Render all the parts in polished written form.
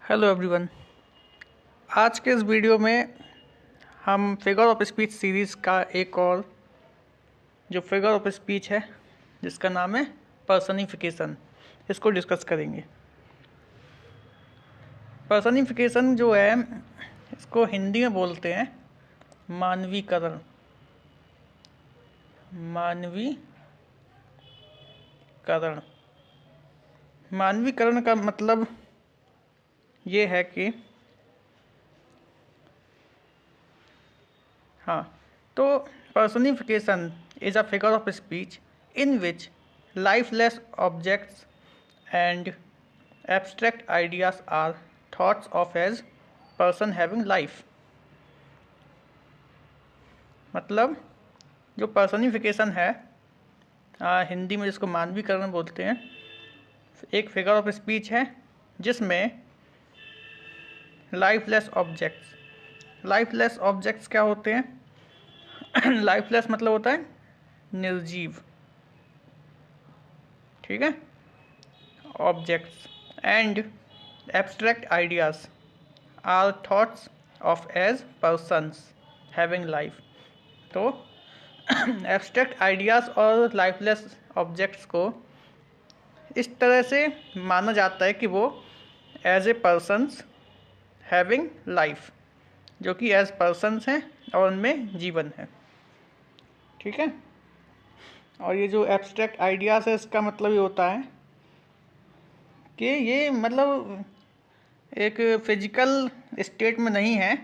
Hello everyone. आज के इस वीडियो में हम फिगर ऑफ स्पीच सीरीज़ का एक और जो फिगर ऑफ स्पीच है जिसका नाम है पर्सनिफिकेशन, इसको डिस्कस करेंगे। पर्सनिफिकेशन जो है इसको हिंदी में बोलते हैं मानवीकरण। मानवीकरण मानवीकरण का मतलब ये है कि तो personification is a figure of speech in which lifeless objects and abstract ideas are thought of as person having life। मतलब जो पर्सनिफिकेशन है हिंदी में जिसको मानवीकरण बोलते हैं, एक फिगर ऑफ स्पीच है जिसमें लाइफलेस ऑब्जेक्ट्स क्या होते हैं? लाइफलेस मतलब होता है निर्जीव, ठीक है। Objects and abstract ideas are thoughts of as persons having life. तो एब्स्ट्रैक्ट आइडियाज और लाइफलेस ऑब्जेक्ट्स को इस तरह से माना जाता है कि वो as a persons having life, जो कि एज पर्सन्स हैं और उनमें जीवन है, ठीक है। और ये जो एब्स्ट्रैक्ट आइडियाज़ है इसका मतलब ये होता है कि ये मतलब एक फिजिकल स्टेट में नहीं है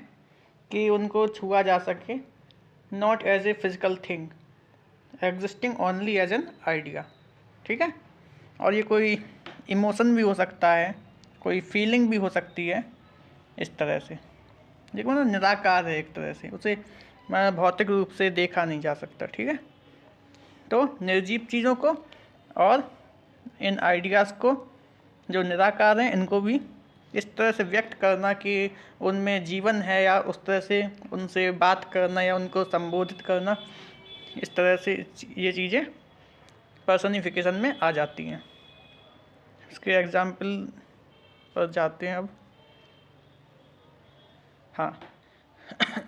कि उनको छुआ जा सके, not as a physical thing existing only as an idea, ठीक है। और ये कोई इमोशन भी हो सकता है, कोई फीलिंग भी हो सकती है, इस तरह से देखो ना, निराकार है एक तरह से, उसे मैं भौतिक रूप से देखा नहीं जा सकता, ठीक है। तो निर्जीव चीज़ों को और इन आइडियाज़ को जो निराकार हैं इनको भी इस तरह से व्यक्त करना कि उनमें जीवन है, या उस तरह से उनसे बात करना या उनको संबोधित करना, इस तरह से ये चीज़ें पर्सनिफिकेशन में आ जाती हैं। इसके एग्जाम्पल पर जाते हैं अब।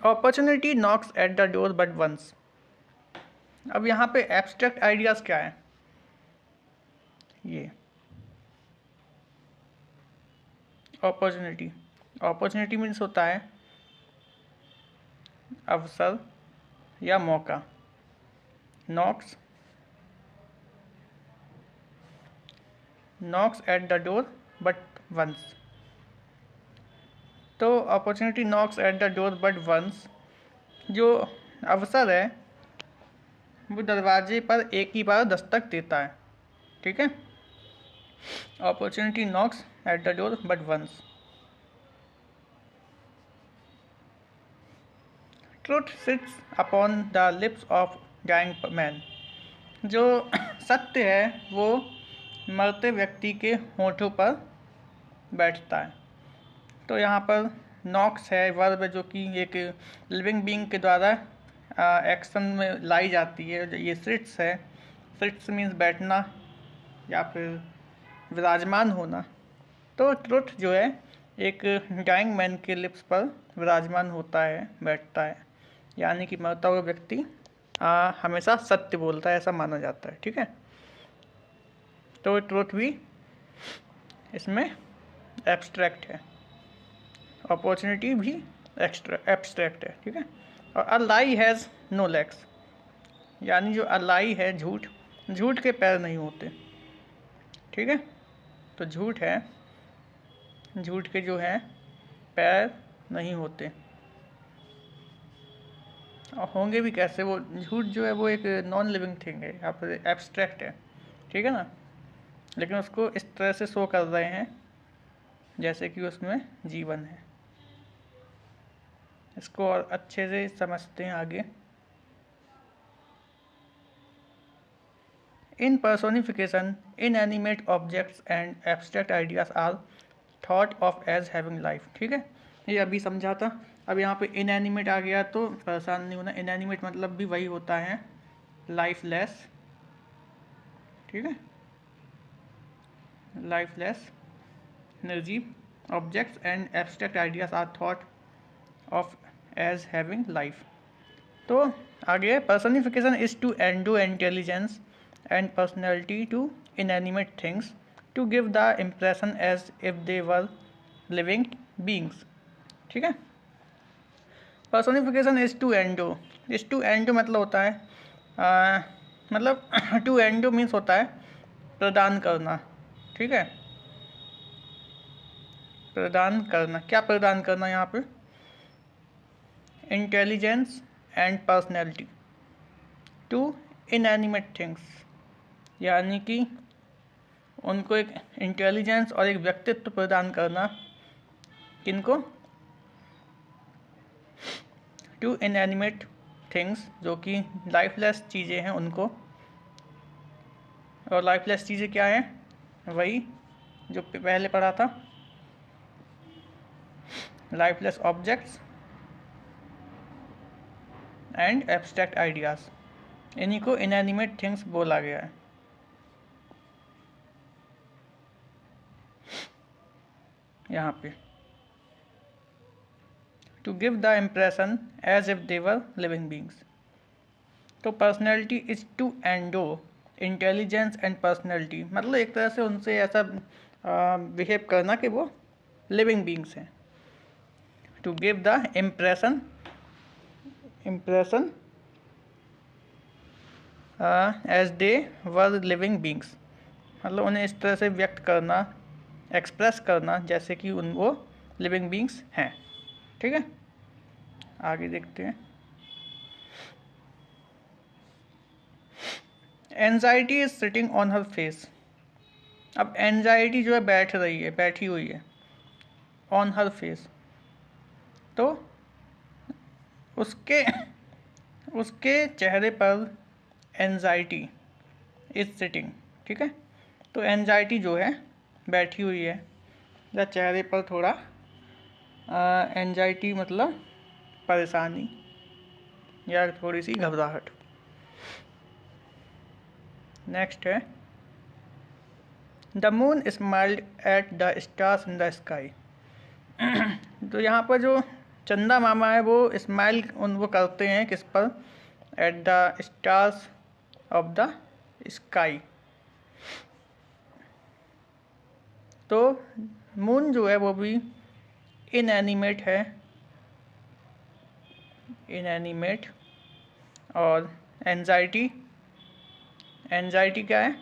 Opportunity knocks at the door but once. अब यहाँ पे एब्स्ट्रैक्ट आइडियाज़ क्या है? ये अपॉर्चुनिटी मीन्स होता है अवसर या मौका। Knocks at the door but once. तो opportunity knocks at the door but once, जो अवसर है वो दरवाजे पर एक ही बार दस्तक देता है, ठीक है। Opportunity knocks at the door but once. Truth sits upon the lips of dying man. जो सत्य है वो मरते व्यक्ति के होठों पर बैठता है। तो यहाँ पर नॉक्स है वर्ब, जो कि एक लिविंग बीइंग के द्वारा एक्शन में लाई जाती है। ये सिट्स है, सिट्स मीन्स बैठना या फिर विराजमान होना। तो ट्रुथ जो है एक डाइंग मैन के लिप्स पर विराजमान होता है, बैठता है, यानी कि मरता हुआ व्यक्ति हमेशा सत्य बोलता है, ऐसा माना जाता है, ठीक है। तो ट्रुथ भी इसमें एब्स्ट्रैक्ट है, अपॉर्चुनिटी भी एब्स्ट्रैक्ट है, ठीक है। और अ लाई हैज़ नो लेग्स, यानी जो अ लाई है झूठ के पैर नहीं होते, ठीक है। तो झूठ है, झूठ के जो है पैर नहीं होते, और होंगे भी कैसे? वो झूठ जो है वो एक नॉन लिविंग थिंग है, यहाँ पर एब्स्ट्रैक्ट है, ठीक है ना। लेकिन उसको इस तरह से शो कर रहे हैं जैसे कि उसमें जीवन है। इसको और अच्छे से समझते हैं आगे। In personification inanimate objects and abstract ideas are thought of as having life, ठीक है। ये अभी समझा था। अब यहाँ पे इनएनिमेट आ गया तो परेशान नहीं होना। इनएनिमेट मतलब भी वही होता है लाइफलेस, ठीक है, लाइफलेस निर्जीव objects and abstract ideas are thought of as having life. तो आगे personification is to endow intelligence and personality to inanimate things to give the impression as if they were living beings. ठीक है. Personification is to endo मतलब होता है मतलब to endo means होता है प्रदान करना. ठीक है. प्रदान करना, क्या प्रदान करना यहाँ पे? Intelligence and personality to inanimate things, यानी कि उनको एक इंटेलिजेंस और एक व्यक्तित्व प्रदान करना. किनको? टू इनएनिमेट थिंग्स, जो कि लाइफलेस चीज़ें हैं उनको. और लाइफलेस चीज़ें क्या है? वही जो पहले पढ़ा था, lifeless objects and abstract ideas. इन्हीं को इनएनिमेट थिंग्स बोला गया है. यहाँ पे to give the impression as if they were living beings. तो personality is to endow intelligence and personality, मतलब एक तरह से उनसे ऐसा बिहेव करना कि वो लिविंग बींग्स हैं. To give the impression as they were living beings, मतलब उन्हें इस तरह से व्यक्त करना, एक्सप्रेस करना जैसे कि वो लिविंग बींग्स हैं. ठीक है. आगे देखते हैं. Anxiety is sitting on her face. अब एंजाइटी जो है बैठी हुई है ऑन हर फेस. तो उसके चेहरे पर एंजाइटी इज सिटिंग. ठीक है. तो एंजाइटी जो है बैठी हुई है, या चेहरे पर थोड़ा एंजाइटी मतलब परेशानी या थोड़ी सी घबराहट. नेक्स्ट है the moon smiled at the stars in the sky. तो यहाँ पर जो चंदा मामा है वो स्माइल वो करते हैं किस पर? At the stars of the sky. तो मून जो है वो भी इनएनिमेट है, इनएनिमेट. और एंजाइटी क्या है?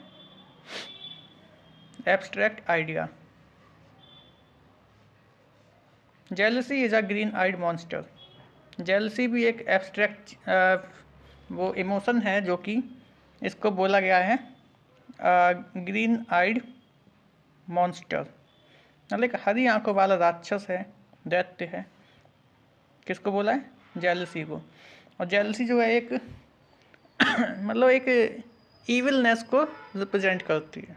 Abstract idea. Jealousy is a green eyed monster. Jealousy भी एक एब्स्ट्रैक्ट वो इमोशन है, जो कि इसको बोला गया है ग्रीन आइड मॉन्स्टर, मतलब एक हरी आंखों वाला राक्षस है, दैत्य है. किसको बोला है? जेलसी को. और जेलसी जो है एक मतलब एक ईविलनेस को रिप्रेजेंट करती है,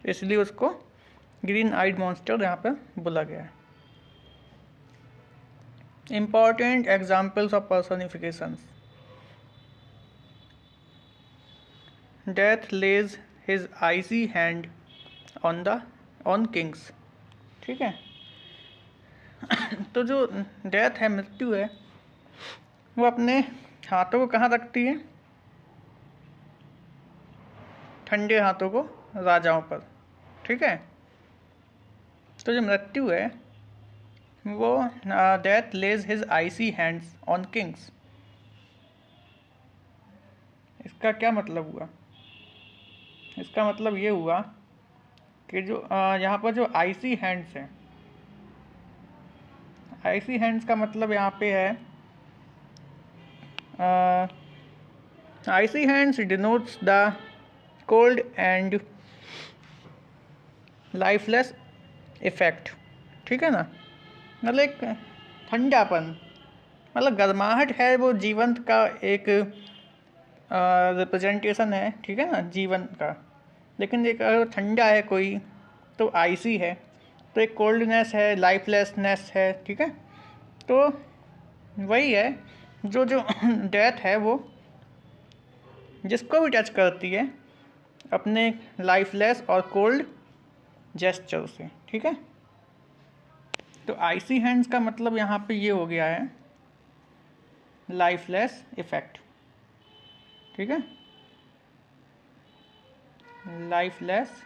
इसलिए उसको ग्रीन आइड मॉन्स्टर यहाँ पर बोला गया है. Important examples of personifications. Death lays his icy hand on kings. ठीक है. तो जो डेथ है, मृत्यु है, वो अपने हाथों को कहाँ रखती है? ठंडे हाथों को राजाओं पर. ठीक है. तो जो मृत्यु है वो death lays his icy hands on kings. इसका क्या मतलब हुआ? इसका मतलब ये हुआ कि जो यहाँ पर जो आइसी हैंड्स हैं, आइसी हैंड्स का मतलब यहाँ पे है icy hands denotes the cold and lifeless effect. ठीक है ना. मतलब एक ठंडापन, मतलब गर्माहट है, वो जीवन का एक रिप्रेजेंटेशन है. ठीक है ना, जीवन का. लेकिन एक अगर ठंडा है कोई तो आइसी है, तो एक कोल्डनेस है, लाइफलेसनेस है. ठीक है. तो वही है जो डेथ है वो जिसको भी टच करती है अपने लाइफलेस और कोल्ड जेस्चर से. ठीक है. तो आइसी हैंड्स का मतलब यहाँ पे ये हो गया है लाइफलेस इफेक्ट, ठीक है, लाइफलेस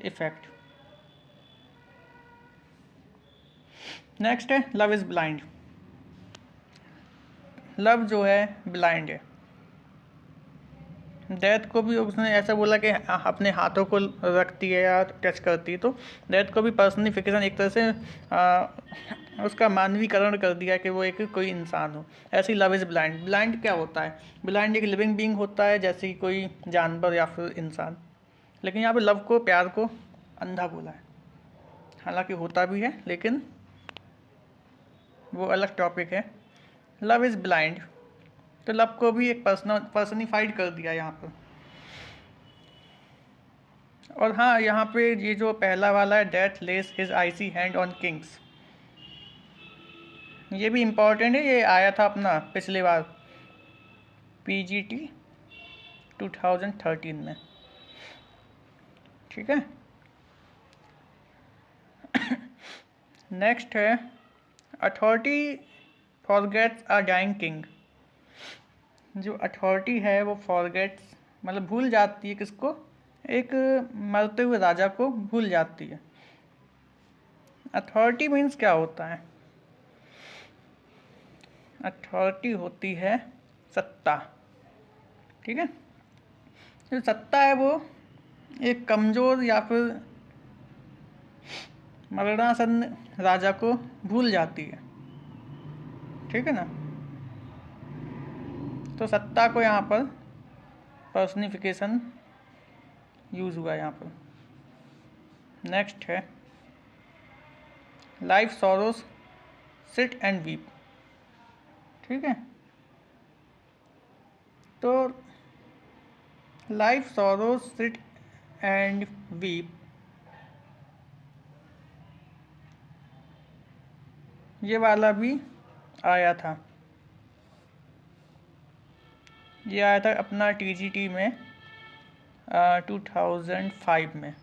इफेक्ट। नेक्स्ट है लव इज ब्लाइंड। लव जो है ब्लाइंड है। डेथ को भी उसने ऐसा बोला कि अपने हाथों को रखती है या टच करती है, तो डेथ को भी पर्सनिफिकेशन एक तरह से उसका मानवीकरण कर दिया कि वो एक कोई इंसान हो। ऐसी लव इज़ ब्लाइंड। ब्लाइंड क्या होता है? ब्लाइंड एक लिविंग बीइंग होता है, जैसे कि कोई जानवर या फिर इंसान। लेकिन यहाँ पे लव को, प्यार को अंधा बोला है। हालांकि होता भी है, लेकिन वो अलग टॉपिक है। लव इज़ ब्लाइंड, तो लव को भी एक पर्सनिफाइड कर दिया यहाँ पर। और हाँ, यहाँ पे ये जो पहला वाला है, death lays his icy hand on kings, ये भी इम्पोर्टेंट है। ये आया था अपना पिछले बार PGT 2013 में, ठीक है। नेक्स्ट है authority forgets a dying king. जो अथॉरिटी है वो फॉरगेट्स मतलब भूल जाती है किसको? एक मरते हुए राजा को भूल जाती है। अथॉरिटी मीन्स क्या होता है? अथॉरिटी होती है सत्ता, ठीक है। जो सत्ता है वो एक कमज़ोर या फिर मरणासन्न राजा को भूल जाती है, ठीक है ना। तो सत्ता को यहाँ पर पर्सनिफिकेशन यूज़ हुआ यहाँ पर। नेक्स्ट है life sorrows sit and weep, ठीक है। तो life sorrows sit and weep, ये वाला भी आया था। ये आया था अपना TGT में 2005 में।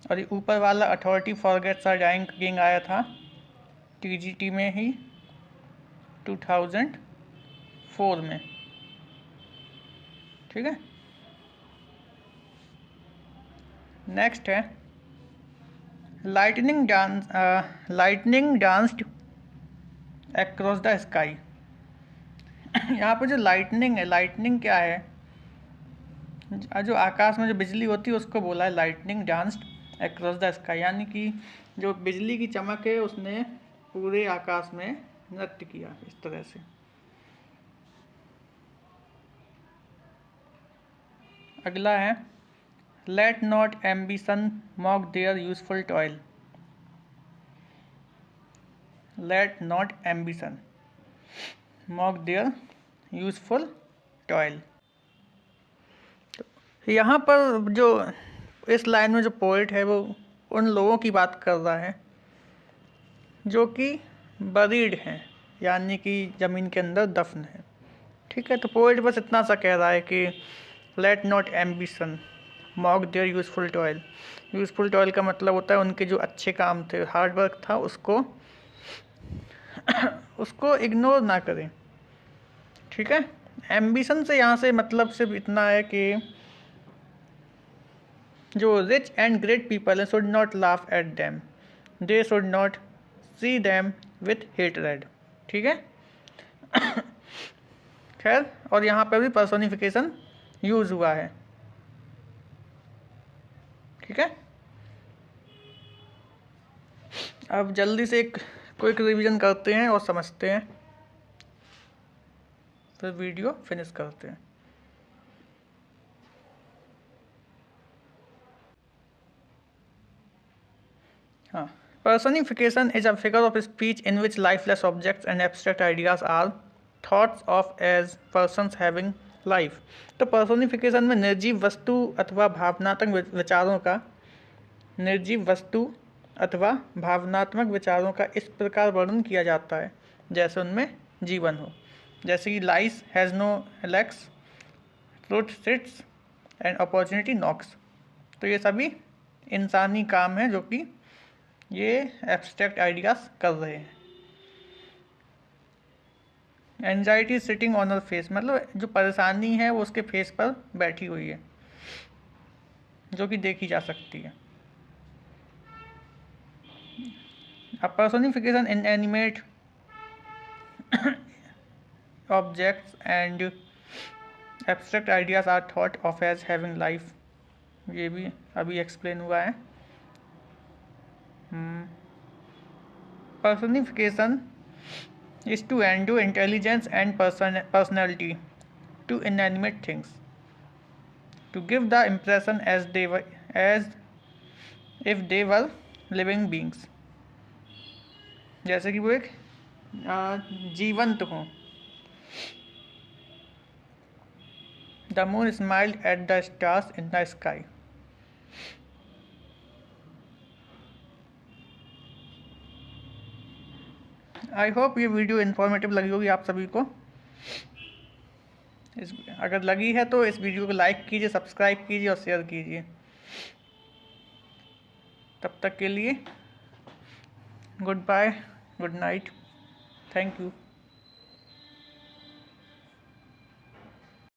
और ये ऊपर वाला authority forgets a dying king आया था TGT में ही 2004 में, ठीक है। नेक्स्ट है lightning danced across the sky. यहाँ पर जो लाइटनिंग है, लाइटनिंग क्या है? जो आकाश में जो बिजली होती है उसको बोला है lightning danced across the sky, यानी कि जो बिजली की चमक है उसने पूरे आकाश में नृत्य किया इस तरह से। अगला है let not ambition mock their useful toil. Let not ambition mock their useful toil. यहाँ पर जो इस लाइन में जो पोइट है वो उन लोगों की बात कर रहा है जो कि बरीड हैं, यानी कि ज़मीन के अंदर दफन है, ठीक है। तो पोइट बस इतना सा कह रहा है कि let not ambition mock their useful toil. Useful toil का मतलब होता है उनके जो अच्छे काम थे, हार्ड वर्क था, उसको इग्नोर ना करें, ठीक है। एम्बिशन से यहाँ से मतलब सिर्फ इतना है कि जो रिच एंड ग्रेट पीपल हैं should not laugh at them, they should not see them with hatred, ठीक है। खैर, और यहाँ पे भी पर्सोनिफिकेशन यूज हुआ है, ठीक है। अब जल्दी से एक क्विक रिवीजन करते हैं और समझते हैं, फिर वीडियो फिनिश करते हैं। हाँ, personification is a figure of speech in which lifeless objects and abstract ideas are thoughts of as persons having life। तो पर्सोनिफिकेशन में निर्जीव वस्तु अथवा भावनात्मक विचारों का इस प्रकार वर्णन किया जाता है जैसे उनमें जीवन हो। जैसे कि lies has no legs, truth sits and opportunity knocks. तो ये सभी इंसानी काम है जो कि ये एब्स्ट्रैक्ट आइडियाज कर रहे हैं। Anxiety sitting on her face, मतलब जो परेशानी है वो उसके फेस पर बैठी हुई है, जो कि देखी जा सकती है। A personification in animate objects and abstract ideas are thought of as having life। ये भी अभी एक्सप्लेन हुआ है। Personification is to endue intelligence and personality to inanimate things, to give the impression as if they were living beings, जैसे कि वो एक जीवंत हों। The moon smiled at the stars in the sky। I hope ये video informative लगी होगी आप सभी को। अगर लगी है तो इस वीडियो को लाइक कीजिए, सब्सक्राइब कीजिए और शेयर कीजिए। तब तक के लिए goodbye, good night, thank you.